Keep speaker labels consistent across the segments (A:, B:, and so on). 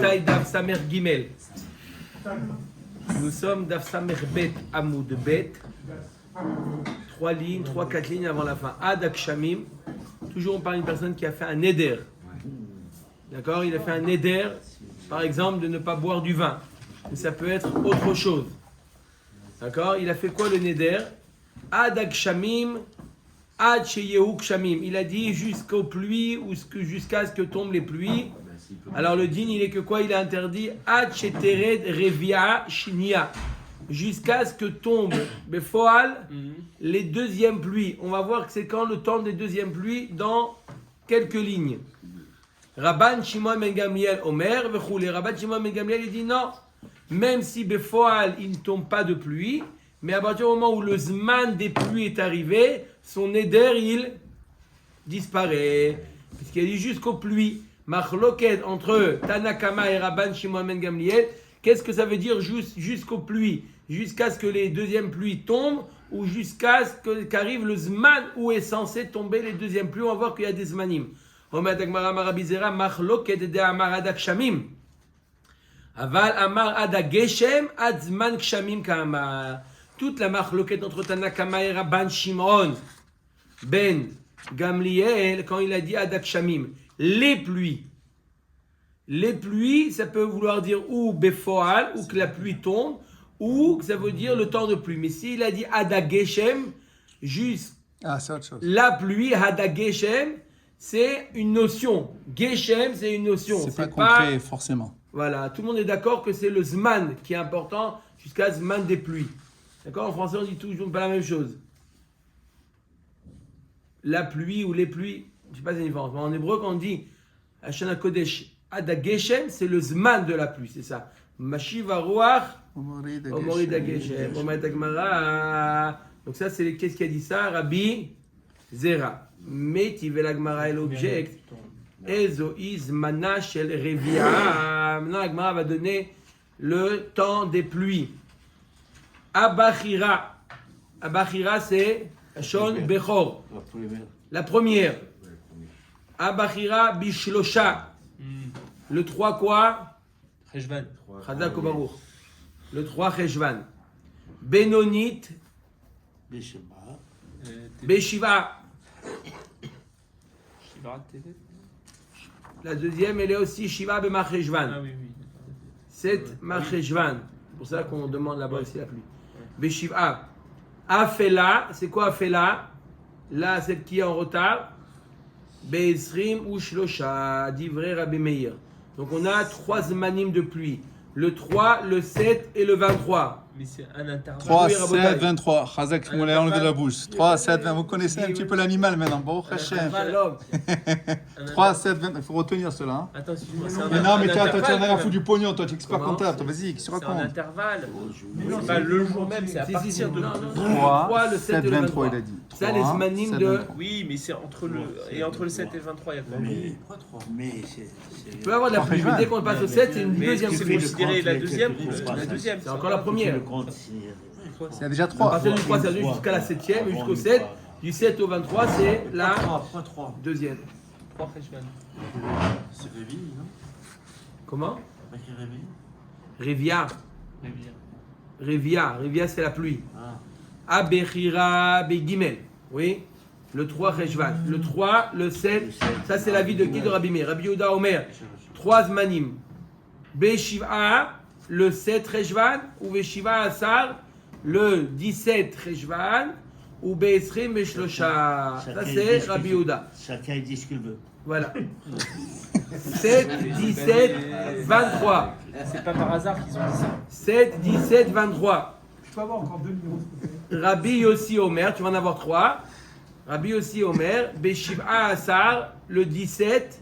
A: Rabotai Daf Samer Gimel. Nous sommes Daf Samer Bet Amoud Bet. 3 lignes, 3-4 lignes avant la fin. Ad Akshamim. Toujours on parle d'une personne qui a fait un neder. D'accord? Il a fait un neder, par exemple, de ne pas boire du vin. Mais ça peut être autre chose. D'accord? Il a fait quoi le neder? Ad Akshamim. Ad Sheyehu Kshamim. Il a dit jusqu'aux pluies ou jusqu'à ce que tombent les pluies. Alors le din, il est que quoi? Il a interdit Ad Shetered Revia Shinia. Jusqu'à ce que tombent Befoal les deuxièmes pluies. On va voir que c'est quand le temps des deuxièmes pluies dans quelques lignes. Rabban Shimon ben Gamliel Omer Vechoule. Rabban Shimon ben Gamliel il dit non. Même si Befoal il ne tombe pas de pluie, mais à partir du moment où le Zman des pluies est arrivé, son éder il disparaît. Puisqu'il a dit jusqu'aux pluies. Machloket entre Tanakama et Rabban Shimon ben Gamliel. Qu'est-ce que ça veut dire jusqu'aux pluies? Jusqu'à ce que les deuxièmes pluies tombent ou jusqu'à ce qu'arrive le Zman où est censé tomber les deuxièmes pluies? On va voir qu'il y a des Zmanim. Omer Dagmara Marabizera Machloket de Amar Adak Shamim. Aval Amar Adageshem Ad Zman Kshamim Kamar. Toute la machloket entre Tanakama et Rabban Shimon ben Gamliel, quand il a dit Adak Shamim, les pluies. Les pluies, ça peut vouloir dire ou Befoal, ou que la pluie tombe, ou que ça veut dire le temps de pluie. Mais s'il a dit Adageshem, juste
B: c'est autre chose.
A: La pluie, Hadageshem, c'est une notion. Geshem, c'est une notion.
B: C'est pas concret, forcément.
A: Voilà, tout le monde est d'accord que c'est le Zman qui est important jusqu'à Zman des pluies. D'accord? En français, on dit toujours pas la même chose. La pluie ou les pluies, je ne sais pas si c'est une différence. Mais en hébreu, quand on dit Hashana Kodesh Adageshem, c'est le Zman de la pluie, c'est ça. Mashiva Ruach Omori Dageshem. Omar Dagmara. Donc ça, c'est qu'est-ce qui a dit ça? Rabbi Zera. Mais Tivela Gmara est l'object. Ezo is mana shel revia. Maintenant, la Gemara va donner le temps des pluies. Abachira. Abachira, c'est Shon Bechor. La première. Abachira bishlosha. Le 3 quoi?
C: Cheshvan.
A: Chazak Baruch. Le 3 Cheshvan. Benonit. Beshiva. La deuxième, elle est aussi Shiva B'Macheshvan.
C: Ah oui, oui.
A: 7 Macheshvan. C'est pour ça qu'on demande là-bas aussi la pluie. Beshiva. Afela, c'est quoi Afela? Là, celle qui est en retard. Be'esrim ou Shlosha, d'Ivrei Rabbi Meir. Donc on a 3 zmanim de pluie. Le 3, le 7 et le 23.
C: Mais c'est un intervalle.
B: 3,
A: Oui,
B: 7,
A: Rabotai.
B: 23. Chazak, on l'a enlevé de la bouche. 3, 7, 20. Vous connaissez un petit peu l'animal maintenant. Bon, Hachem.
A: Shalom.
B: 3, 7, 20. Il faut retenir cela. Hein.
C: Attends, excuse-moi, c'est un
B: Mais non, mais toi, tu
C: intervalle,
B: en as à
C: quand
B: foutre du pognon. Toi, tu es expert
A: Comment?
B: comptable. Toi, vas-y, qu'est-ce que tu
C: même. C'est un
B: racontes?
C: intervalle. C'est pas le jour même, c'est à partir de.
A: 3, le 7 et le 23.
B: il a dit.
A: Ça, les zmanim de.
C: Oui, mais c'est entre le 7 et le 23, il y a quoi?
A: Tu peux avoir de la pluie, mais dès qu'on passe au 7, c'est une
C: Mais
A: deuxième
C: c'est
A: pluie.
C: considéré la deuxième. La deuxième.
A: C'est encore la première.
B: Il y a déjà
A: À
B: 3.
A: partir du 3, ça veut dire jusqu'à la 7e, et jusqu'au 7. Du 7 au 23, c'est la deuxième.
C: 3 Cheshvan.
D: C'est Révi, non?
A: Comment?
D: Pas écrit Révi?
A: Revia. Revia, c'est la pluie.
D: Ah.
A: Abechira Begimel. Oui. Le 3 Cheshvan. Le 3, le 7. Ça, c'est la vie de qui de Rabbi Meir? Rabbi Yehuda Omer. 3 zmanim. Beshiva, le 7 Cheshvan. Ou Beshiva Asar, le 17 Cheshvan. Ou Be'esrim Beshlosha. Ça, c'est Rabbi Yehuda.
D: Chacun dit ce qu'il veut.
A: Voilà. 7, 17, 23.
C: C'est pas par hasard qu'ils ont dit ça.
A: 7, 17, 23.
E: Je peux avoir encore 2 numéros.
A: Rabbi Yossi Omer, tu vas en avoir 3. Rabbi Yossi Omer, Beshiv'a Asar, le 17,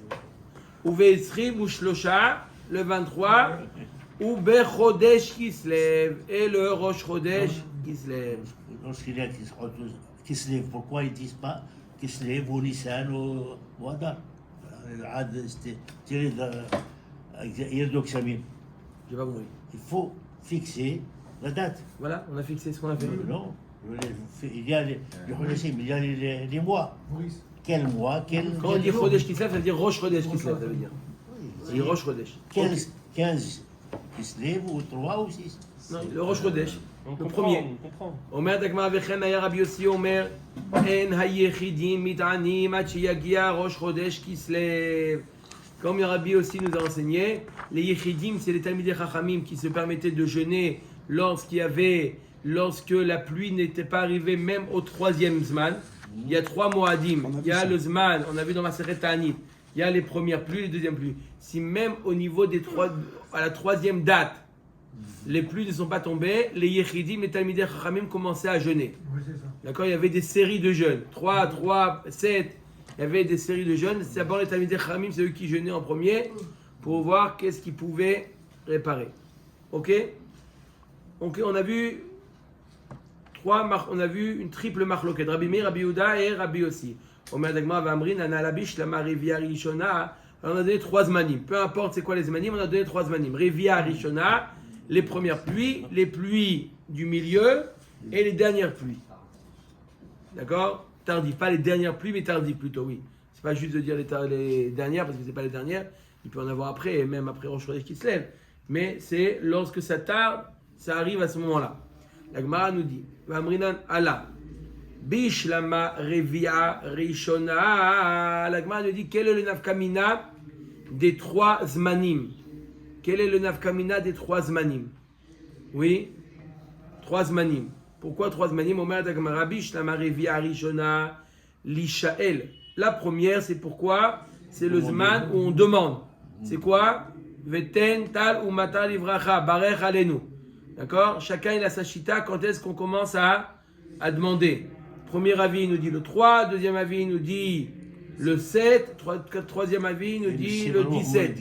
A: ou Ve'esrim ou Shlosha, le 23, ou Bechodesh Kislev, et le Rosh Chodesh Kislev.
D: Lorsqu'il y a qui se lève, pourquoi ils ne disent pas qui se lève au Nissan ou Adar? C'était tiré de Yerdok-Shamim.
A: J'ai pas compris.
D: Il faut fixer la date.
A: Voilà, on a fixé ce qu'on a fait.
D: Non, il y a les mois.
E: Maurice.
D: Quel mois?
A: Quand on dit Chodesh Kislev, ça veut dire Rosh Chodesh Kislev, ça veut dire. C'est Rosh Chodesh.
D: 15 Kislev ou 3 ou 6.
A: Non, le Rosh Chodesh.
C: On
A: Le
C: comprend,
A: premier.
C: on comprend.
A: אומר דגמרא וכן היה רבי יוסי אומר אין היחידים מתענים עד שיגיע ראש חודש כסלו. Comme le Rabbi aussi nous a enseigné, les Yechidim, c'est les Talmidei Chachamim qui se permettaient de jeûner lorsque la pluie n'était pas arrivée même au troisième Zman. Il y a 3 Moadim. Il y a le Zman, on a vu dans Maseret Ta'anit, il y a les premières pluies, les deuxièmes pluies. Si même au niveau à la troisième date, les pluies ne sont pas tombées, les Yechidim, les Talmidei Chachamim commençaient à jeûner. D'accord, il y avait des séries de jeûnes. 3, 7. Il y avait des séries de jeûnes. C'est d'abord les Talmidei Chachamim, c'est eux qui jeûnaient en premier pour voir qu'est-ce qu'ils pouvaient réparer. Ok, on a vu une triple marloquette. Rabbi Meir, Rabbi Yehuda et Rabbi Yossi. Omer Dagmar Vamrin, Analabish, Lama Rivia Rishona. On a donné 3 zmanim. Peu importe c'est quoi les zmanim, on a donné 3 zmanim. Rivia Rishona, les premières pluies, les pluies du milieu et les dernières pluies. D'accord? Tardif, pas les dernières pluies, mais tardif plutôt, oui. C'est pas juste de dire les dernières, parce que c'est pas les dernières. Il peut en avoir après, et même après Rosh Chodesh qui se lève. Mais c'est lorsque ça tarde, ça arrive à ce moment-là. La Gemara nous dit, Vamrinan Allah, Bishlama Revia Rishona. La Gemara nous dit, quel est le nafkamina des 3 zmanim? Quel est le nafkamina des 3 zmanim? Oui, 3 zmanim. Pourquoi 3 zmanim? Omer Dagmara Bishlama Revia Rishona Lishael. La première, c'est pourquoi? C'est le zman où on demande. C'est quoi? Veten tal ou matal livracha barech alenu. D'accord? Chacun il a sa chita. Quand est-ce qu'on commence à demander? Premier avis il nous dit le 3, deuxième avis il nous dit le 7, troisième avis il nous dit le 17.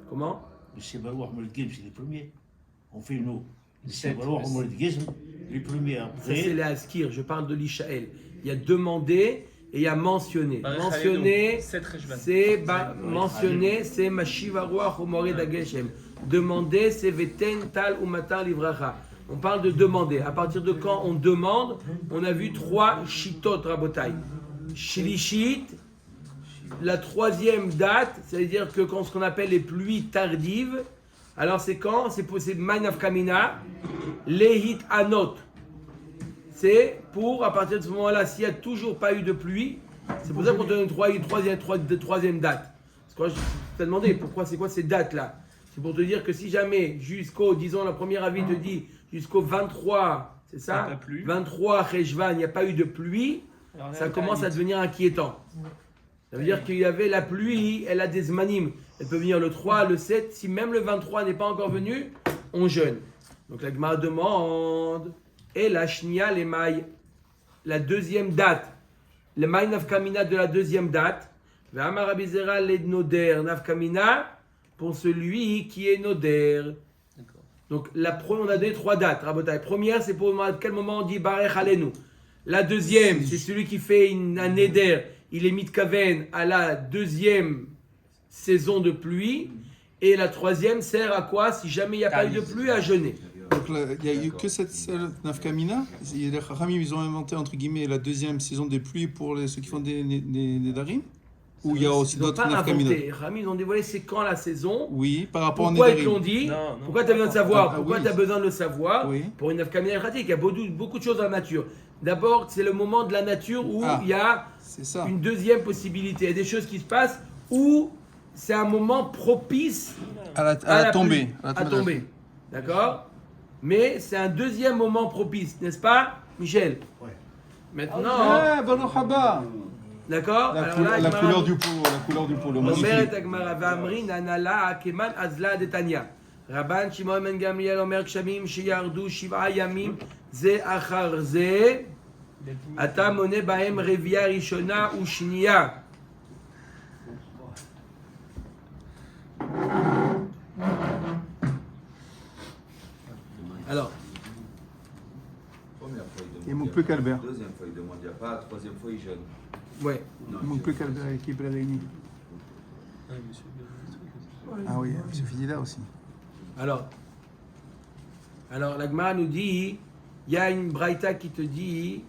A: Comment?
D: Le Sebarouach Molidgim, c'est les premiers. On fait nous. Le Sebarouach Molidgim, les premiers.
A: Ça
D: Après,
A: c'est les Askir, je parle de l'Ishaël. Il y a demandé et il y a mentionné. Mentionné, c'est Mashiva Ruach Umorid Ageshem. Demander, c'est Veten Tal ou Matar Livracha. On parle de demander. À partir de quand on demande, on a vu 3 shitot rabotai. Shlishit, la 3e date, c'est-à-dire que quand ce qu'on appelle les pluies tardives, alors c'est quand? C'est Manaf Kamina, Lehit Anot. C'est pour, à partir de ce moment-là, s'il n'y a toujours pas eu de pluie, c'est pour ça qu'on donne une troisième date. Parce que je t'ai demandé, pourquoi, c'est quoi ces dates-là? C'est pour te dire que si jamais, jusqu'au, disons, la première avis te dit, jusqu'au 23, c'est ça? 23 Cheshvan, il n'y a pas eu de pluie, ça commence à devenir inquiétant. Ça veut dire qu'il y avait la pluie, elle a des zmanim. Elle peut venir le 3, le 7, si même le 23 n'est pas encore venu, on jeûne. Donc la Gemara demande... Et la shnia les mailles, la deuxième date, le maï nafkamina de la deuxième date, V'amarabizera les noder nafkamina pour celui qui est noder. Donc on a donné 3 dates. Rabotai. Première, c'est pour quel moment on dit barech alenu. La deuxième, c'est celui qui fait un neder, il est mitkaven à la deuxième saison de pluie. Et la troisième sert à quoi? Si jamais il n'y a pas eu de pluie, à jeûner.
B: Donc il n'y a eu que cette seule nafkamina. Les Chachamim, ils ont inventé entre guillemets la deuxième saison des pluies pour ceux qui font des nedarim. Ou il y a aussi d'autres nafkamina.
A: Les Chachamim, ils ont dévoilé c'est quand la saison.
B: Oui, par rapport au
A: pourquoi
B: nedarim.
A: Pourquoi ils l'ont dit?
C: Non,
A: pourquoi tu as besoin de savoir? Pourquoi
B: oui.
A: tu as besoin de le savoir?
B: Oui.
A: Pour une nafkamina pratique, il y a beaucoup de choses dans la nature. D'abord, c'est le moment de la nature où il y a une deuxième possibilité. Il y a des choses qui se passent où c'est un moment propice
B: à la tombée.
A: À tomber. D'accord? Mais c'est un deuxième moment propice, n'est-ce pas, Michel?
D: Ouais.
A: Maintenant,
B: Baruch haba.
A: d'accord?
B: La couleur du pot, le magnifique.
A: אומרת הגמרא ואמרין הנהלה כמן אזלה דתניא. רבן שמעון בן גמליאל אומר גשמים שירדו 7 ימים זה אחר זה, אתה מונה בהם רבייה ראשונה ושנייה. Alors,
B: Il manque plus qu'Albert.
E: Deuxième fois, il demande, il n'y a pas. Troisième fois, il jeûne.
A: ouais.
B: Il manque plus qu'Albert et l'équipe est réunie. Ah oui, c'est fini là aussi.
A: Alors la Gemara nous dit, il y a une braïta qui te dit,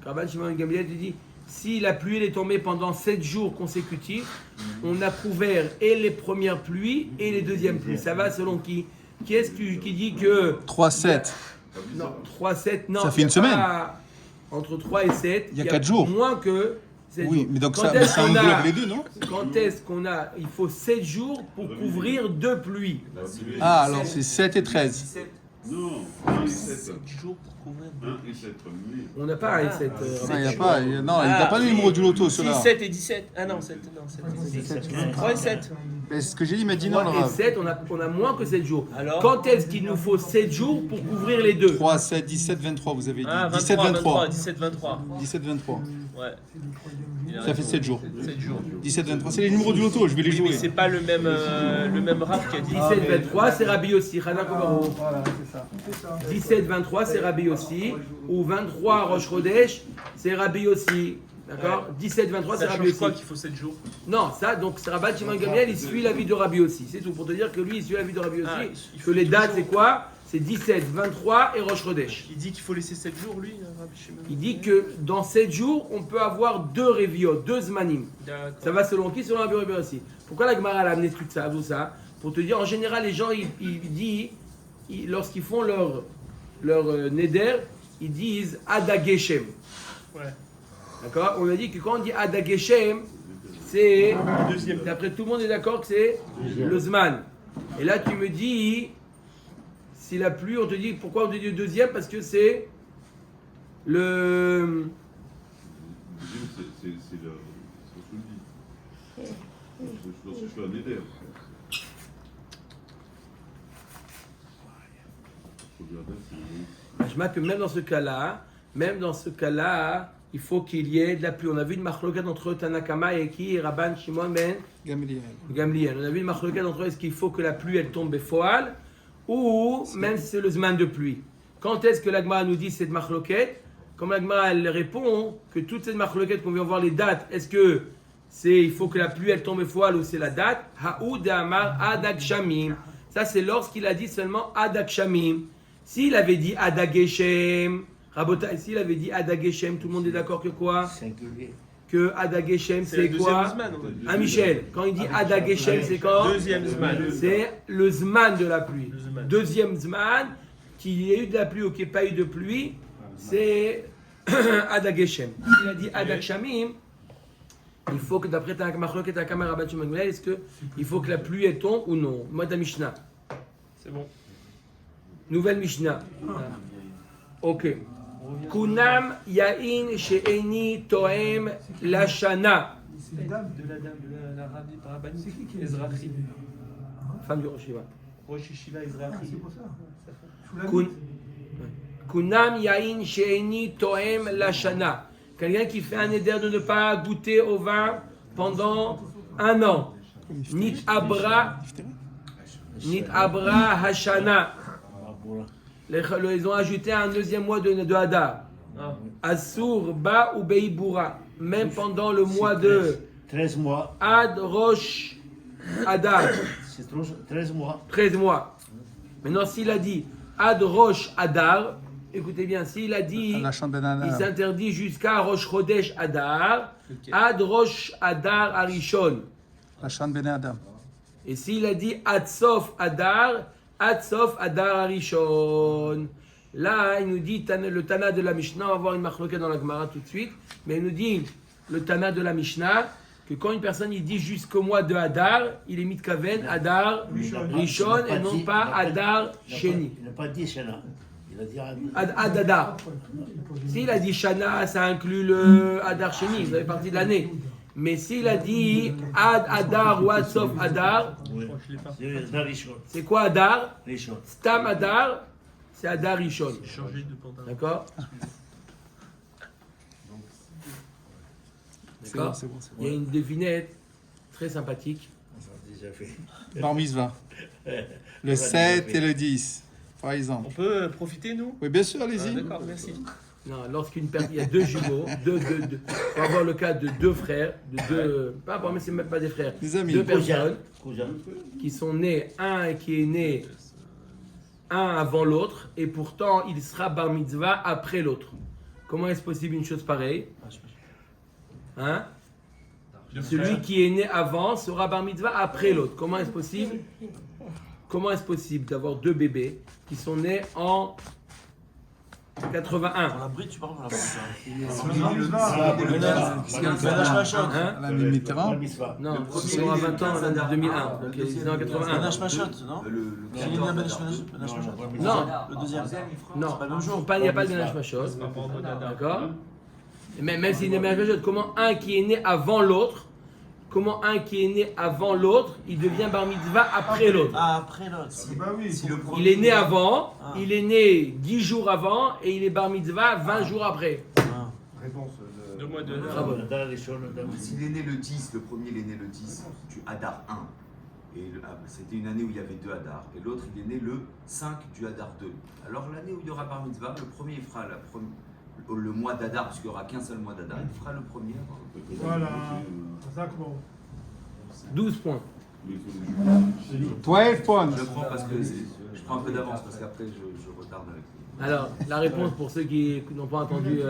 A: Rabban Shimon ben Gamliel te dit, si la pluie elle est tombée pendant 7 jours consécutifs, on a couvert et les premières pluies et les deuxièmes pluies. Ça va selon qui? Qui est-ce qui dit que
B: 3-7.
A: non, 3-7, non.
B: Ça fait
A: il y a
B: une semaine.
A: pas- Entre 3 et 7,
B: Il y a 4 jours.
A: Moins que 7
B: Oui,
A: jours.
B: mais donc
A: Quand
B: ça,
A: est-ce
B: ça
A: qu'on
B: englobe
A: a-
B: les deux, non?
A: Quand est-ce qu'on a? Il faut 7 jours pour couvrir 2 pluies.
B: Ah, alors c'est 7 et 13.
E: Non, 1 et 7.
C: 7 jours pour couvrir.
E: 1 et 7.
A: On n'a pas un 7.
B: Non, il n'y a pas. Non, il n'a pas le numéro du loto,
C: 6,
B: cela.
C: 7 et 17. Ah non, 7. Non, 7 et 17. 3 et 7.
B: Mais ce que j'ai dit, il m'a dit non,
A: 3
B: le
A: et
B: Rav.
A: 7, on a moins que 7 jours.
C: Alors
A: Quand est-ce qu'il nous faut 7 jours pour couvrir les deux?
B: 3, 7, 17, 23, vous avez dit.
C: Ah,
B: 17,
C: 23,
B: 23.
C: 23, 17, 23.
B: 17, 23.
C: Ouais. Il a
B: Ça fait
C: raison.
B: 7 jours.
C: 7 jours.
B: 17, 23. C'est les numéros du loto, je vais les
C: Oui,
B: jouer.
C: mais c'est pas le même rap qui a dit.
A: 17-23, c'est Rabbi Yossi. Chana Kobarou. 17-23, c'est Rabbi Yossi. Ou 23, Rosh Chodesh, c'est Rabbi Yossi. D'accord? 17-23, c'est
C: Ça
A: Rabbi
C: change quoi
A: Yossi.
C: qu'il faut 7 jours?
A: Non, ça, donc, c'est Rabbi Shimon Gamliel, il suit l'avis de Rabbi Yossi. C'est tout. Pour te dire que lui, il suit l'avis de Rabbi
C: Ah,
A: Yossi.
C: il
A: Que
C: faut
A: les dates,
C: toujours-
A: c'est quoi? C'est 17, 23 et Rosh Chodesh.
C: Il dit qu'il faut laisser 7 jours, lui, Rabbi Shimon.
A: Il dit que dans 7 jours, on peut avoir 2 réviot, 2 zmanim.
C: D'accord.
A: Ça va selon qui? Selon Rabbi Yossi. Pourquoi la Gemara a amené tout ça? Pour te dire, en général, les gens, ils disent, lorsqu'ils font leur neder, ils disent Adageshem.
C: Ouais.
A: D'accord? On a dit que quand on dit Adageshem, c'est.
C: Deuxième.
A: D'après tout le monde est d'accord que c'est le Zman. Et là, tu me dis, si la pluie, on te dit, pourquoi on te dit le deuxième? Parce que c'est le.
E: C'est le. C'est ce que je dis. Je suis un éder.
A: Je marque que même dans ce cas-là, il faut qu'il y ait de la pluie. On a vu une marloquette entre Tanakama et qui? Rabban Shimon ben
B: Gamliel.
A: Gamliel. On a vu une marloquette entre eux, est-ce qu'il faut que la pluie elle tombe foal ou même si c'est le zman de pluie. Quand est-ce que l'Agmara nous dit cette marloquette? Comme l'Agmara elle répond que toute cette marloquette qu'on vient voir les dates, est-ce que c'est il faut que la pluie elle tombe foal ou c'est la date? Haoud Amar Adak Shamim. Ça c'est lorsqu'il a dit seulement Adak Shamim. S'il avait dit Adageshem, Rabota, s'il avait dit Adageshem, tout le monde est d'accord que quoi?
D: Singulier.
A: Que Adageshem
C: C'est
A: c'est
C: le deuxième
A: quoi?
C: Zman. on a dit.
A: Ah Michel, quand il dit Adageshem c'est quand?
C: Deuxième Zman.
A: C'est le Zman de la pluie.
C: Le Zman.
A: Deuxième Zman, qu'il y ait eu de la pluie ou qu'il n'y ait pas eu de pluie, c'est Adageshem. Il a dit Adakshamim, il faut que d'après ta machlok et ta kamera Rabban Shimon Gamliel, est-ce qu'il faut que la pluie elle tombe ou non? Moi ta Mishnah.
C: C'est bon.
A: Nouvelle Mishnah. Ok. Kunam yain she'eni toem lashana.
C: De la Rabbi Rabbani. Ezrachi.
A: Femme du Rosh Hashiva.
C: Rosh Yeshiva Ezrachi.
A: Kunam yain she'eni toem lashana. Quelqu'un qui fait un éder de ne pas goûter au vin pendant un an. Nit abra hashana. Ils ont ajouté un deuxième mois de Hadar.
C: Ah.
A: Assour ba ou beibura. Même pendant le mois de
D: 13 mois.
A: Ad Rosh Hadar.
D: C'est 13 mois.
A: 13 mois. Maintenant, s'il a dit Ad Rosh Hadar, écoutez bien, s'il a dit,
B: Lachan ben
A: il
B: Adam.
A: s'interdit jusqu'à Rosh Chodesh Hadar,
C: Ok.
A: Ad Rosh Hadar Arishon.
B: Lachan ben Adam.
A: Et s'il a dit Ad Sof Hadar Arishon. Là, il nous dit le Tana de la Mishnah, on va voir une marloquette dans la Gemara tout de suite, mais il nous dit le Tana de la Mishnah que quand une personne il dit jusqu'au mois de Hadar, il est mitkaven Hadar Rishon et non pas Hadar Sheni.
D: Il n'a pas dit Shana. Il a dit
A: Ad Hadar. S'il a dit Shana, ça inclut le Hadar Sheni, ça fait partie de l'année. Mais s'il a dit Ad Hadar ou Ad Sof Hadar,
D: Oui.
C: Je l'ai pas.
D: C'est Rishon.
A: c'est quoi Hadar?
D: Rishon.
A: Stam Hadar, c'est Hadar Rishon.
C: Changer de pendant.
A: D'accord?
B: C'est
A: D'accord?
B: bon, c'est bon, c'est
A: Il y a une devinette très sympathique.
D: Ça a déjà fait.
B: bon. Bar mitzvah. Le 7 et le 10, par exemple.
C: On peut profiter, nous?
B: Oui, bien sûr,
C: Ah,
B: allez-y.
C: d'accord, merci.
A: Non, lorsqu'une personne, il y a deux jumeaux, on va avoir le cas de deux frères, pas mais c'est même pas des frères,
B: Des amis.
A: deux personnes
D: Cousin.
A: qui sont nés, un qui est né un avant l'autre, et pourtant il sera bar mitzvah après l'autre. Comment est-ce possible une chose pareille? Hein? Celui qui est né avant sera bar mitzvah après l'autre. Comment est-ce possible? Comment est-ce possible d'avoir deux bébés qui sont nés en 81?
F: Pour la bride, tu parles de la bride.
A: Hein?
B: La Mitterrand.
A: Non, ils sont à 20 ans en 2001. Donc ils sont en 81.
F: Benach Machot, non? Il est né à Benach Machot.
A: Non,
F: Le deuxième.
A: non,
F: C'est pas le même jour.
A: il n'y a pas de Benach Machot. D'accord? Même s'il est né à Benach Machot, comment un qui est né avant l'autre, il devient bar mitzvah après l'autre?
F: Ah, après l'autre. Si le
A: Il est né avant, il est né 10 jours avant et il est bar mitzvah 20 jours après.
G: Réponse.
C: 2 mois de
A: Bravo.
H: S'il est né le 10, le premier il est né le 10 du Hadar 1. Et c'était une année où il y avait 2 Hadar. Et l'autre il est né le 5 du Hadar 2. Alors l'année où il y aura Bar Mitzvah, le premier il fera le mois d'Adar, parce qu'il n'y aura qu'un seul mois d'Adar, il fera le premier.
G: Voilà. Exactement.
A: 12 points.
B: 12 points.
H: Je prends parce que je prends un peu d'avance parce qu'après je retarde avec lui.
A: Alors, la réponse pour ceux qui n'ont pas entendu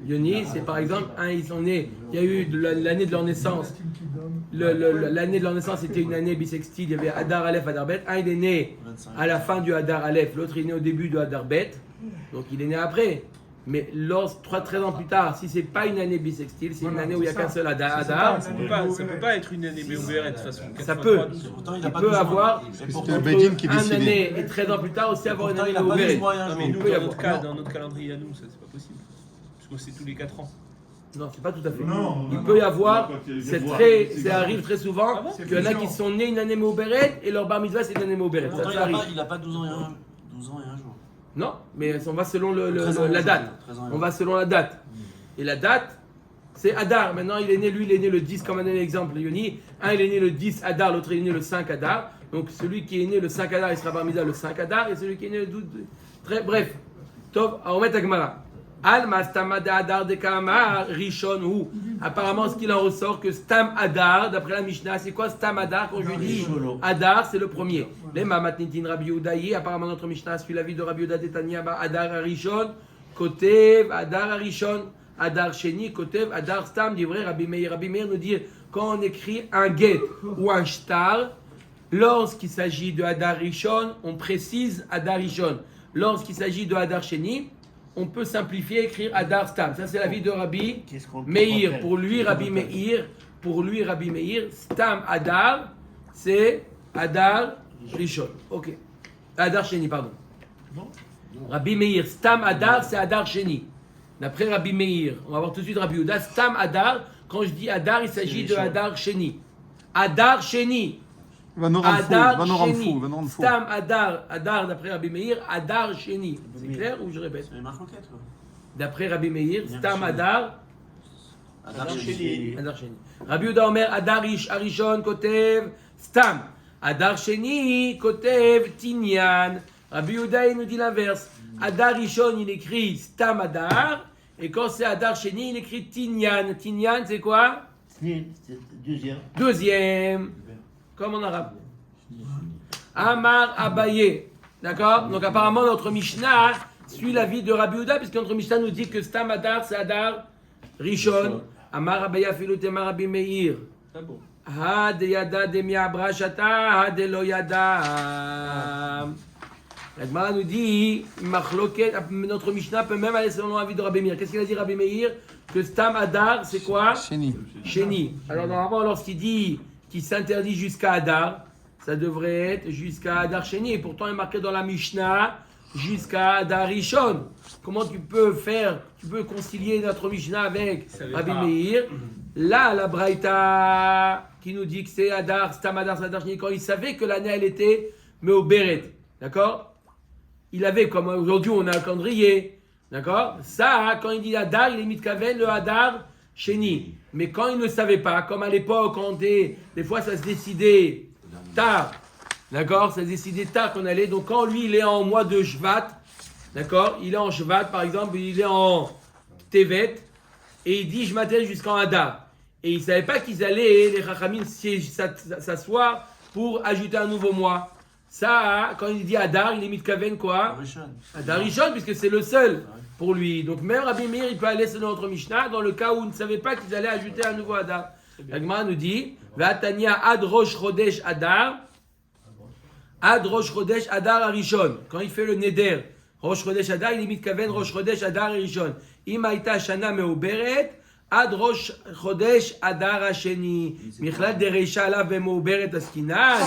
A: Yoni, c'est par exemple, ils sont nés, il y a eu l'année de leur naissance. L'année de leur naissance était une année bissextile, il y avait Hadar Aleph, Hadar Bet. Un il est né à la fin du Hadar Aleph, l'autre il est né au début du Hadar Bet. Donc il est né après. Mais 13 ans plus tard, si c'est pas une année bissextile, c'est une année où il n'y a qu'un seul Hadar.
C: Ça peut pas être une année Béouveret de toute façon.
A: Ça peut.
F: Pourtant,
A: Il
F: a pas
A: peut
F: 12 ans.
A: avoir
B: C'était le Beijing qui
A: un
B: décidait.
A: année et 13 ans plus tard aussi avoir une
F: Pourtant,
A: année
F: il a pas
A: Béouveret.
F: 12 mois et un
C: Non, mais
F: jour.
C: nous,
A: peut y
C: dans
A: avoir.
C: notre calendrier à nous, ça c'est pas possible. Parce que c'est tous les 4 ans.
A: Non, c'est pas tout à fait.
G: Non.
A: Il peut y avoir,
E: C'est
A: ça arrive très souvent, qu'il y en a qui sont nés une année Méoberet et leur bar mitzvah c'est une année Méoberet.
F: Pourtant,
A: Ça arrive.
F: il a pas 12 ans et un jour.
A: Non, mais on va selon
F: 13 ans et
A: la
F: un
A: date.
F: jour, 13 ans et un
A: On
F: jour.
A: va selon la date. Et la date, c'est Hadar. Maintenant, il est né le 10, comme un exemple, Yoni. Un, il est né le 10 Hadar, l'autre, il est né le 5 Hadar. Donc, celui qui est né le 5 Hadar, il sera bar mitzvah le 5 Hadar. Et celui qui est né le 12. Bref. Tov, on met Agmara. Al mastamad Hadar de Kamar, Rishon ou. Apparemment, ce qu'il en ressort, que Stam Hadar, d'après la Mishnah, c'est quoi Stam Hadar? Quand je dis Hadar, c'est le premier. Les Mamatnitin Rabbi Udayi, apparemment, notre Mishnah suit l'avis de Rabbi Uda de Tanya, Hadar Arishon, Kotev, Hadar Arishon. Hadar Sheni, Kotev, Hadar Stam, dit vrai, Rabbi Meir. Rabbi Meir nous dit, quand on écrit un get ou un shtar, lorsqu'il s'agit de Hadar Rishon, on précise Hadar Rishon. Lorsqu'il s'agit de Hadar Sheni, on peut simplifier et écrire Hadar Stam. Ça, c'est l'avis de Rabbi Meir. Pour lui, Rabbi Meir, Stam Hadar, c'est Hadar Rishon. Ok. Hadar Sheni, pardon. Rabbi Meir, Stam Hadar, c'est Hadar Sheni. D'après Rabbi Meir, on va voir tout de suite Rabbi Yehuda, Stam Hadar, quand je dis Hadar, il s'agit de Hadar Sheni. Hadar Sheni.
B: Va nous rendre fou.
A: Stam Hadar, d'après Rabbi Meir, Hadar Sheni. C'est clair ou je répète?
F: C'est les marcoquettes, quoi.
A: D'après Rabbi Meir, Stam Hadar,
F: Hadar Sheni.
A: Hadar Sheni. Rabbi Yehuda Omer, Hadar Arishon, Kotev, Stam. Hadar Sheni, Kotev, Tinyan. Rabbi Yehuda, il nous dit l'inverse. Hadar Rishon, il écrit Stam Hadar, et quand c'est Hadar Sheni, il écrit Tinyan. Tinyan, c'est quoi? Deuxième. Comme en arabe. Amar Abaye. D'accord? Donc apparemment, notre Mishnah suit l'avis de Rabbi Yehuda, puisque notre Mishnah nous dit que Stam Hadar, c'est Hadar Rishon. Amar Abaye Filutema Rabbi Meir.
C: Ah bon.
A: Ha de yada de mi'abra shata, ha de lo yada. La Gemara nous dit, notre Mishnah peut même aller selon l'avis de Rabbi Meir. Qu'est-ce qu'il a dit Rabbi Meir? Que Stam Hadar, c'est quoi? Sheni. Alors normalement, lorsqu'il dit qu'il s'interdit jusqu'à Hadar, ça devrait être jusqu'à Hadar Sheni. Et pourtant, il est marqué dans la Mishnah jusqu'à Hadar Rishon. Comment tu peux concilier notre Mishnah avec Rabbi Meir? Là, la Braïta qui nous dit que c'est Hadar, Stam Hadar, Hadar Sheni, quand il savait que l'année elle était Méoberet. D'accord? Il avait, comme aujourd'hui on a un calendrier, d'accord? Ça, quand il dit Hadar, il est mitkaven le Hadar Sheni. Mais quand il ne savait pas, comme à l'époque, des fois ça se décidait tard, d'accord? Ça se décidait tard qu'on allait. Donc quand lui il est en mois de Shvat, d'accord? Il est en Shvat par exemple, il est en Tevet, et il dit je m'attelle jusqu'en Hadar. Et il ne savait pas qu'ils allaient, les Chachamim, s'asseoir pour ajouter un nouveau mois. Ça, quand il dit Hadar, il est mitkaven quoi? Hadar Rishon, puisque c'est le seul. pour lui. Donc même Rabbi Meir, il peut aller selon notre Mishnah dans le cas où on ne savait pas qu'ils allaient ajouter un nouveau Adar. La Gemara nous dit V'atania ad rosh chodesh Adar, ad rosh chodesh Adar Arishon. Quand il fait le neder, rosh chodesh Adar, il limite kaven rosh chodesh Adar Arishon. Im haïta shana meuberet, ad rosh chodesh Adar Hasheni. Michlal de reisha alav bemeuberet askinan.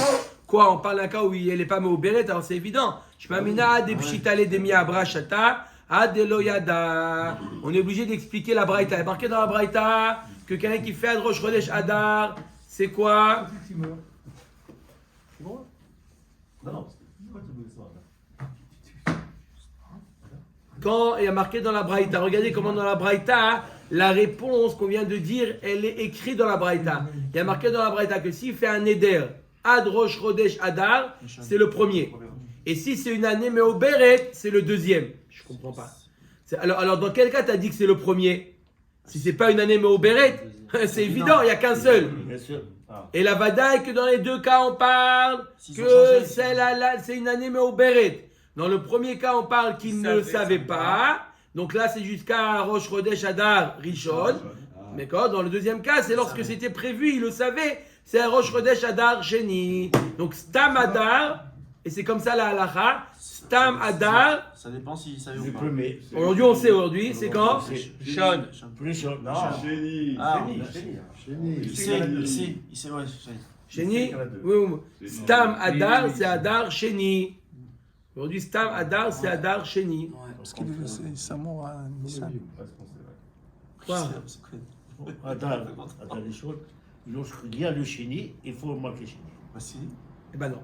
A: Quoi, on parle d'un cas où il n'est pas meuberet, alors c'est évident. Shmamina ad pshitale demi abrashata. Adeloyada. On est obligé d'expliquer la braïta. Il est marqué dans la braïta que quelqu'un qui fait Adrosh Chodesh Adar, c'est quoi?
G: C'est bon?
C: Non.
A: Quand il y a marqué dans la braïta, regardez comment dans la braïta, la réponse qu'on vient de dire, elle est écrite dans la braïta. Il y a marqué dans la braïta que s'il fait un neder, Adrosh Chodesh Adar, c'est le premier. Et si c'est une année Meoberet, c'est le deuxième. Je comprends pas. Alors dans quel cas tu as dit que c'est le premier? Si c'est pas une année Meoberet, c'est évident, il n'y a qu'un seul.
D: Bien sûr.
A: Et la vada est que dans les deux cas, on parle
F: S'ils ont
A: que
F: changé.
A: c'est une année Meoberet. Dans le premier cas, on parle qu'il ne savait pas. Donc là, c'est jusqu'à Rosh Chodesh Adar Rishon. D'accord. Dans le deuxième cas, c'est lorsque c'était prévu, il le savait. C'est Rosh Chodesh Adar Sheni. Donc Stam Adar, et c'est comme ça la halacha. Stam Adar.
F: Ça dépend s'ils savaient
D: Le
F: ou pas.
D: premier.
A: Aujourd'hui, on sait aujourd'hui, c'est quand?
C: Sean.
D: Plus chaud.
C: Non.
E: Chéni.
F: Ah,
C: Chéni.
F: il sait, ouais.
A: Sheni. Oui, oui. Stam Adar, c'est Adar Sheni. Aujourd'hui, Stam Adar, c'est Adar Sheni.
B: Parce que c'est Samo à Nissan.
A: Quoi?
D: Adar, les choses. Lorsqu'il y a le chéni, il faut marquer chéni.
A: Eh ben non.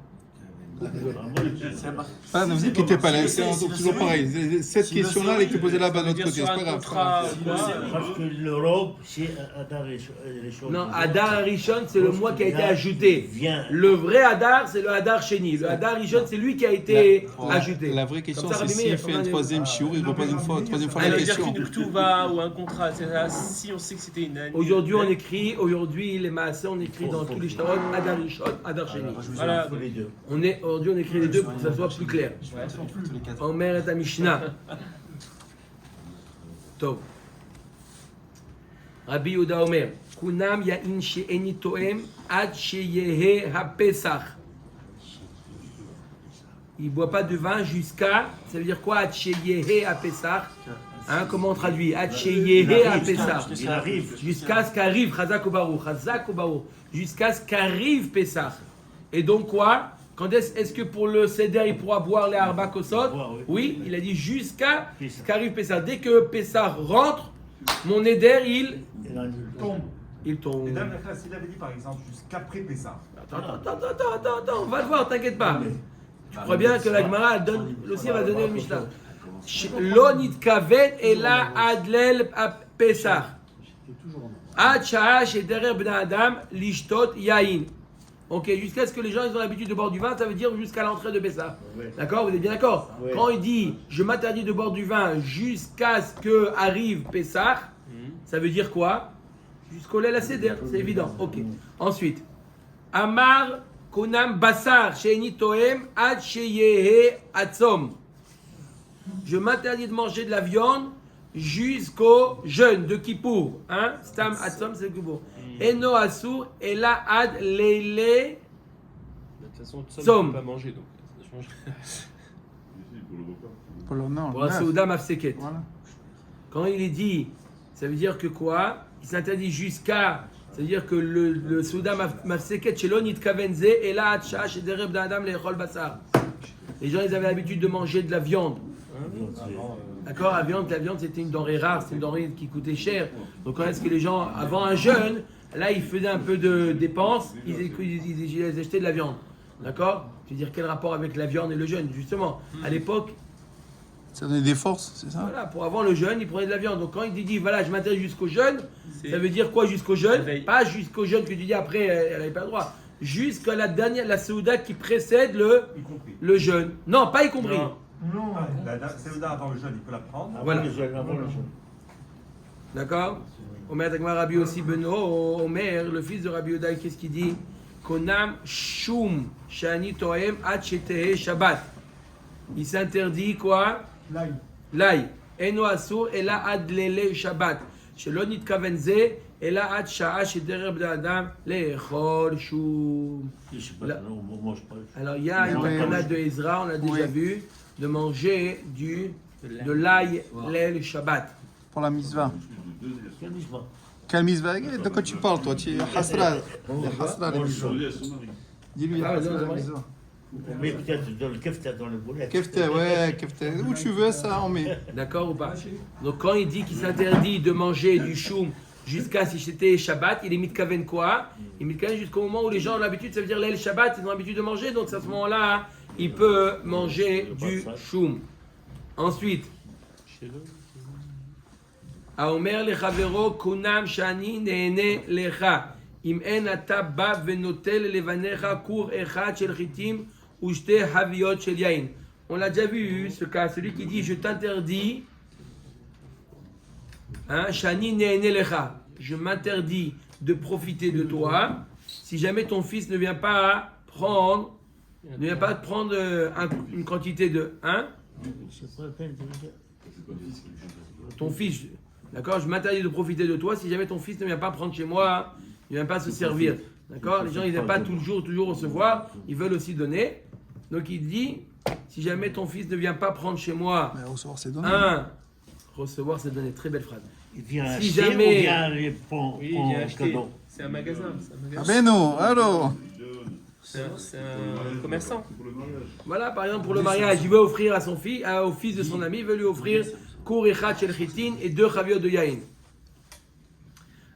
B: Ah, ne vous inquiétez pas, là, c'est toujours pareil. Cette question-là, elle était posée là-bas de notre côté, c'est pas grave.
D: Parce que l'Europe, c'est Adar les choses.
A: Non, Adar Arishon, c'est le mois qui a été
D: Là,
A: ajouté.
D: vient.
A: Le vrai Adar, c'est le Hadar Sheni. Le Hadar Rishon, c'est lui qui a été ajouté.
B: La vraie question,
A: Comme ça,
B: c'est
A: Rabbi
B: s'il
A: Meir,
B: fait un
A: comment
B: troisième shiur, il repose une fois, troisième fois
C: Ça
B: la
C: veut dire
B: question.
C: qu'une ktuva ou un contrat, c'est-à-dire si on sait que c'était une année.
A: Aujourd'hui, les maasés, on écrit dans tous les shtarot Hadar Rishon, Hadar Sheni.
C: Voilà.
D: Les deux.
A: Aujourd'hui, on écrit les deux pour que ça soit plus clair. Omer et Mishnah. Tov. Rabbi Yehuda Omer, Kunam ya'in she'eni to'em ad sheyehe ha'pesach. Il ne boit pas de vin jusqu'à, ça veut dire quoi, ad sheyehe ha'pesach? Hein, comment on traduit? Ad sheyehe ha'pesach.
D: Il arrive.
A: Jusqu'à ce qu'arrive Chazak Obaru, jusqu'à ce qu'arrive Pessah. Et donc quoi? Quand est-ce que pour le Seder il pourra boire les Arba Kosot? Oui, il a dit jusqu'à ce qu'arrive Pessah. Dès que Pessah rentre, mon Neder
G: Tombe.
A: il tombe.
G: Et Dame Lachla, s'il avait dit par exemple jusqu'après Pessah.
A: Attends, on va le voir, t'inquiète pas. Tu crois bien que la Gemara donne, aussi elle va donner le Mishnah. Lo nitkaven ela adlel Pessah. Ad sha'ash et derer b'nai adam lishtot yain. Ok, jusqu'à ce que les gens ils ont l'habitude de boire du vin, ça veut dire jusqu'à l'entrée de Pessah. D'accord? Vous êtes bien d'accord? Quand il dit je m'interdis de boire du vin jusqu'à ce que arrive Pessah, ça veut dire quoi? Jusqu'au Leil HaSeder, c'est évident. Ok. Ensuite, Amar Konam Basar She'eni Toem Ad Sheyehe Atzom. Je m'interdis de manger de la viande jusqu'au jeûne de Kippour. Hein? Stam Atzom, c'est Kippour. Eno Asur Ela Ad Leile.
C: De toute façon, tout ça, on ne peut pas manger. Donc, ça change.
E: Pour le repas.
B: Pour le non,
A: Pour la Souda Mafseket.
B: Voilà.
A: Quand il est dit, ça veut dire que quoi? Il s'interdit jusqu'à. C'est-à-dire que le Souda Mafseket chez l'Onit Kavenze Ela Ad Shash et Dereb d'Adam Lechol Basar. Les gens ils avaient l'habitude de manger de la viande. D'accord, la viande c'était une denrée rare, c'est une denrée qui coûtait cher. Donc quand est-ce que les gens, avant un jeûne, là ils faisaient un peu de dépenses, ils achetaient de la viande. D'accord? Je veux dire, quel rapport avec la viande et le jeûne? Justement, à l'époque,
B: Ça donnait des forces, c'est ça?
A: voilà, pour avant le jeûne, ils prenaient de la viande. Donc quand il dit, voilà, je m'intéresse jusqu'au jeûne, ça veut dire quoi jusqu'au jeûne? Pas jusqu'au jeûne que tu dis après, elle n'avait pas le droit. Jusqu'à la dernière, la Souda qui précède le jeûne. Non, pas y compris.
G: Non, la Séouda avant le jeûne, il peut la prendre.
A: Voilà.
D: Avant le jeûne.
A: D'accord? Omer Dagmar Rabbi aussi Beno, Omer, le fils de Rabbi Yodaï, qu'est-ce qu'il dit? Konam Shum Shani Toem Ad Shetehe Shabbat. Il s'interdit quoi?
G: L'ail.
A: L'ail. אינו אסור אלא עד לילי שבת, שלא נתכוון זה, אלא עד שעה שדרך בני אדם לאכול שום.
D: Je sais pas, non, on mange pas.
A: Alors il y a une
B: Oui,
A: takanah de Ezra, on a déjà vu, de manger de l'ail l'ail Shabbat.
B: Pour la mitzvah.
D: Quel misma?
B: Quelle mitzvah? De quoi tu parles, toi? Tu es Hasra. Hasra, les
E: Moi, je
B: mitzvahs.
E: suis à son mari.
B: Dis-lui,
A: Ah,
B: Hasra,
A: non,
B: les
A: non,
B: mitzvahs.
D: Mais peut-être dans le kefta, dans le boulet.
B: Kefta, ouais, kefta. Où tu veux, ça, on met.
A: D'accord ou pas? Donc quand il dit qu'il s'interdit de manger du choum jusqu'à si c'était Shabbat, il est mitkaven quoi? Il est mitkaven jusqu'au moment où les gens ont l'habitude, ça veut dire l'ail Shabbat, ils ont l'habitude de manger, donc à ce moment-là, il peut manger du choum. Ensuite, האומר לחברו כונם שאני נהנה לך אם אין אתה בא ונוטל לבניך כור אחד של חיטים ושתי חביות של יין. On l'a déjà vu ce cas, celui qui dit je t'interdis, שאני נהנה לך, je m'interdis de profiter de toi si jamais ton fils ne vient pas prendre une quantité de 1.
D: C'est pas la peine de le dire.
A: Ton fils, d'accord, je m'interdis de profiter de toi si jamais ton fils ne vient pas prendre chez moi, il ne vient pas se servir. D'accord, les gens ils n'aiment pas toujours recevoir, ils veulent aussi donner. Donc il dit, si jamais ton fils ne vient pas prendre chez moi,
B: Mais recevoir ses données.
A: recevoir c'est donner, très belle phrase.
D: Il vient
A: Si
D: acheter
A: jamais-
D: ou bien il prend
C: Oui, il vient acheter.
D: cadeau.
C: C'est un magasin.
B: Ah ben non, alors.
C: C'est un commerçant.
E: C'est pour le mariage.
A: Voilà, par exemple pour le mariage, il veut offrir à son fils, au fils de son ami, il veut lui offrir kour echad shel chitin et 2 chaviot de yain.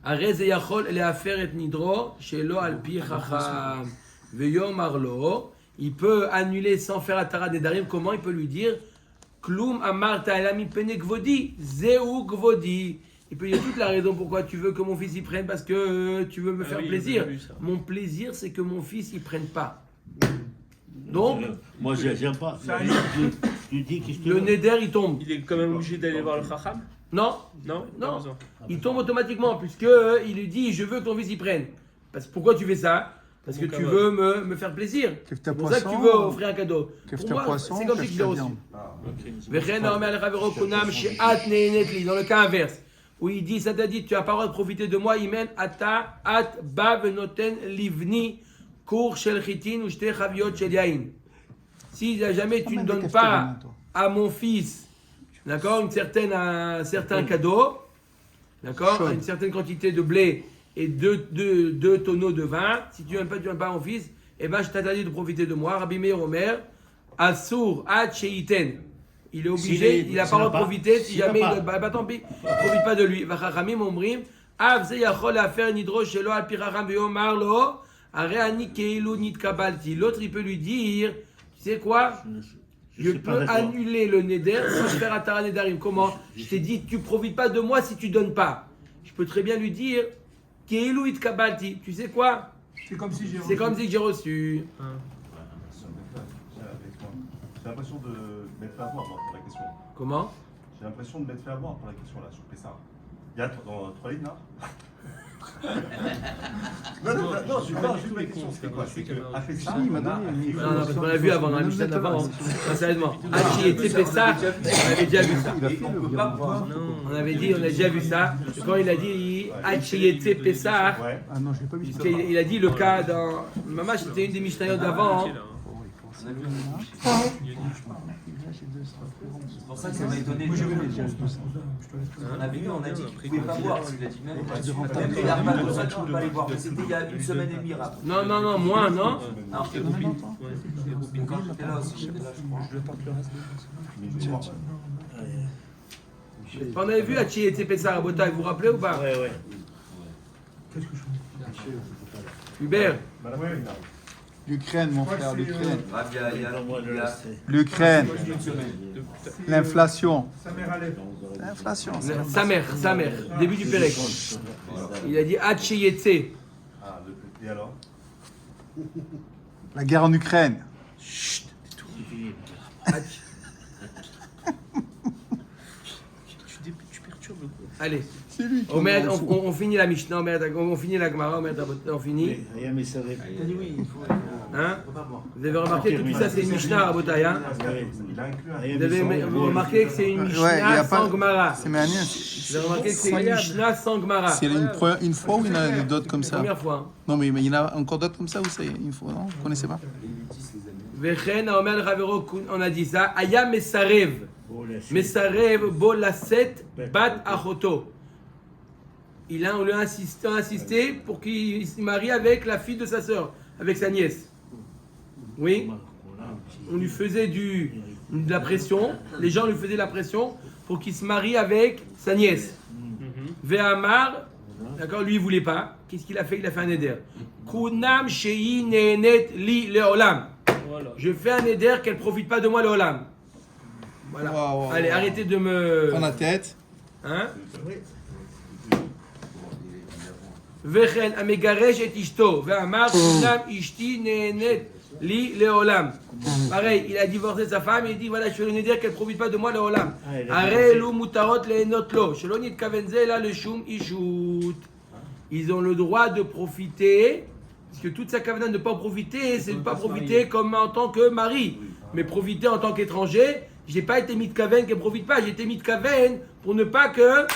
A: הרי זה יכול להפר את נדרו שלא על פי חכם ויאמר לו, il peut annuler sans faire atara nedarim. Comment il peut lui dire Kloum amarta el ami pene gvodi, zeu gvodi. Il peut dire toute la raison pourquoi tu veux que mon fils y prenne, parce que tu veux me faire
C: oui,
A: plaisir.
C: j'ai vu ça.
A: Mon plaisir, c'est que mon fils y prenne pas. Donc,
D: Moi, j'aime pas. Tu dis que je te
A: le neder, il tombe.
C: Il est quand même obligé d'aller voir le Chacham?
A: Non,
C: Non?
A: Non.
C: Pas besoin.
A: il tombe automatiquement, puisque il lui dit je veux que ton fils y prenne. Pourquoi tu fais ça? Parce que
C: Mon
A: tu
C: cadeau.
A: veux me faire plaisir.
B: Kefta
A: C'est pour ça que tu
B: poisson.
A: veux offrir un cadeau.
B: Kefta
A: Pour moi,
B: poisson,
A: c'est comme ça que je l'ai
B: kefta
A: reçu.
B: viande.
A: וכן האומר לחברו כונם שאת נהנית לי, dans le cas inverse, où il dit, ça t'a dit, tu n'as pas le droit de profiter de moi, imen ata at ba venoten livni kour shel chitin ou shte chaviot shel yain. Si jamais tu ne donnes pas à mon fils, d'accord, un certain cadeau, d'accord, une certaine quantité de blé et deux tonneaux de vin, si tu ne donnes pas à mon fils, eh ben je t'interdis de profiter de moi. Rabbi Meir Omer, Assour ad sheiten. Il est obligé, il n'a pas le droit de profiter si jamais il bah tant pis, ne profite pas de lui. Vachachamim omrim, av ze yachol afer nidro shelo al pi chacham ve'omar lo, are ani keilu nitkabalti. L'autre il peut lui dire, tu sais quoi, je
D: suis pas
A: peux
D: d'accord.
A: annuler le neder sans faire atara nedarim. Comment? Je t'ai dit, tu profites pas de moi si tu donnes pas. Je peux très bien lui dire, keilu itkabalti. Tu sais quoi?
G: C'est comme si j'ai
A: C'est comme si j'ai reçu.
G: J'ai l'impression de m'être fait avoir moi, pour la question.
A: Comment?
G: J'ai l'impression de m'être fait avoir pour la question là sur Pessah. Il y a dans 3 lignes là. Non, juste ma question, c'était quoi? C'est qu'à Pessah,
B: Si, il m'a
G: on a
B: donné,
G: un
B: il
A: Non, parce qu'on l'a vu avant, dans la Mishnah d'avant.
B: Honnêtement,
A: Non, sérieusement. Hachi et Tepessa, on avait déjà vu ça.
H: Et on peut pas boire.
A: On avait dit, on a déjà vu ça. Quand il a dit Hachi et Tepessa,
G: Ouais.
B: Ah non, je l'ai pas vu.
A: il a dit le cas dans. Maman, c'était une des Mishnayot d'avant. hein.
H: C'est pour ça que ça m'a étonné. On avait vu, on a dit qu'il ne pouvait pas boire. Il a dit même les larmes, tout ça, tu ne peux pas les boire. Mais c'était il y a une semaine et demie. Raph.
A: Non, moins, non?
H: Alors que Robin, quand j'étais là aussi, j'étais là, je crois.
A: On avait vu Hachi et Tepessa à Bota, vous vous rappelez ou pas?
D: Ouais.
A: Hubert,
G: Madame,
B: L'Ukraine, mon frère, l'Ukraine.
H: Ah, il y a
B: L'Ukraine.
H: une semaine.
B: L'inflation.
G: sa mère allait.
B: L'inflation.
A: sa mère, début du Pérec. Il a dit Hachi et Tse.
G: Ah, et alors?
B: La guerre en Ukraine.
A: Allez,
B: C'est lui qui
A: Omer,
B: en fout.
A: on finit la Mishnah, on finit la Gemara, on finit.
D: היה מסרב.
F: Il a dit oui, il faut.
A: Hein
F: Faut pas boire.
A: Vous avez remarqué que tout ça c'est une Mishnah, Rabotai, hein?
G: Il a inclus un.
D: היה
A: Vous avez
D: מסרב.
A: remarqué que c'est une
B: Ouais, il y a
A: Mishnah
B: pas-
A: sans Gemara.
B: C'est Méanien.
A: Vous avez remarqué que c'est une Mishnah sans Gemara.
B: C'est une fois ou il y en a d'autres comme ça?
A: Première fois. hein.
B: Non, mais il y en a encore d'autres comme ça ou c'est une fois? Non, vous connaissez pas?
A: Vechen Omer Ravero, on a dit ça. Aya Mesarev.
D: בואו נעשה.
A: Mesarev Bo Laset Bat Achoto. On lui a insisté pour qu'il se marie avec la fille de sa sœur, avec sa nièce. Oui, on lui faisait de la pression, les gens lui faisaient la pression pour qu'il se marie avec sa nièce. Ve'amar, d'accord, lui il voulait pas. Qu'est-ce qu'il a fait? Il a fait un éder. Kunam shei nenet li leolam.
C: Voilà.
A: Je fais un éder qu'elle profite pas de moi leolam. Voilà.
B: Waouh,
A: Allez,
B: waouh.
A: arrêtez de me.
B: Prends la tête.
A: Hein? Vechen amegaresh et ishto. Ve'amar kunam ishti nenet li leolam. Pareil, il a divorcé sa femme et il dit voilà, je fais le néder qu'elle profite pas de moi leolam. Are lu mutarot leenot lo. Shelon yitkavenze la le shum ishut. Ils ont le droit de profiter, parce que toute sa kavana de ne pas profiter, c'est de ne pas profiter comme en tant que mari, mais profiter en tant qu'étranger. J'ai pas été mitkaven qu'elle profite pas, j'ai été mitkaven pour ne pas que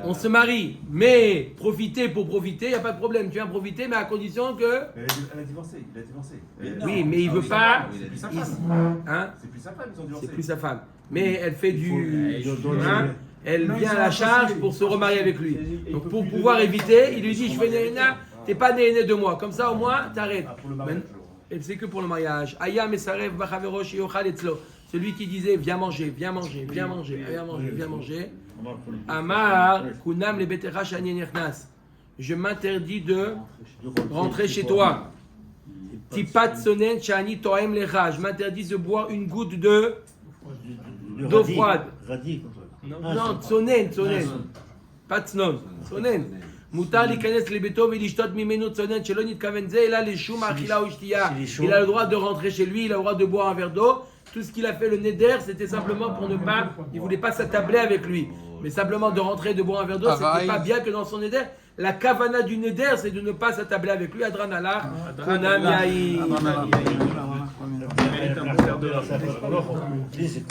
A: on se marie. Mais profiter pour profiter, il n'y a pas de problème. Tu viens profiter, mais à condition que.
G: Elle a divorcé. Il a divorcé.
A: Oui, mais il veut pas.
G: C'est plus sa
A: il-
G: femme.
A: Hein?
G: C'est plus sa femme, ils ont divorcé.
A: C'est plus sa femme. Mais elle fait du.
D: Il faut-
A: Hein? Elle vient à la charge pour se remarier avec lui. Donc pour pouvoir éviter, il lui dit je fais néna, t'es pas néné de moi. Comme ça au moins, t'arrêtes.
G: Ah, pour le mariage.
A: Et c'est que pour le mariage. Aya Mesarev Bachavero Shiochal Etzlo. Celui qui disait viens manger, viens manger, viens manger, viens manger, viens manger. Amar Kunam le Betecha Shani Nechnas. Je m'interdis de rentrer chez toi. Tipat Sonen Shani Toem Lecha. Je m'interdis de boire une goutte de. d'eau froide.
D: רדי.
A: Non, Tsonen, Tsonen. Pas Tsnon, Tsonen. מותר להיכנס לביתו ולשתות ממנו צונן שלא נתכוון זה אלא לשום אכילה או שתייה. Il a le droit de rentrer chez lui, il a le droit de boire un verre d'eau. Tout ce qu'il a fait le neder, c'était simplement pour ne pas, il voulait pas s'attabler avec lui. Mais simplement de rentrer, de boire un verre d'eau, c'était pas bien que dans son neder. La kavana du neder, c'est de ne pas s'attabler avec lui. Adran Allah, Konam Yahi.
D: זה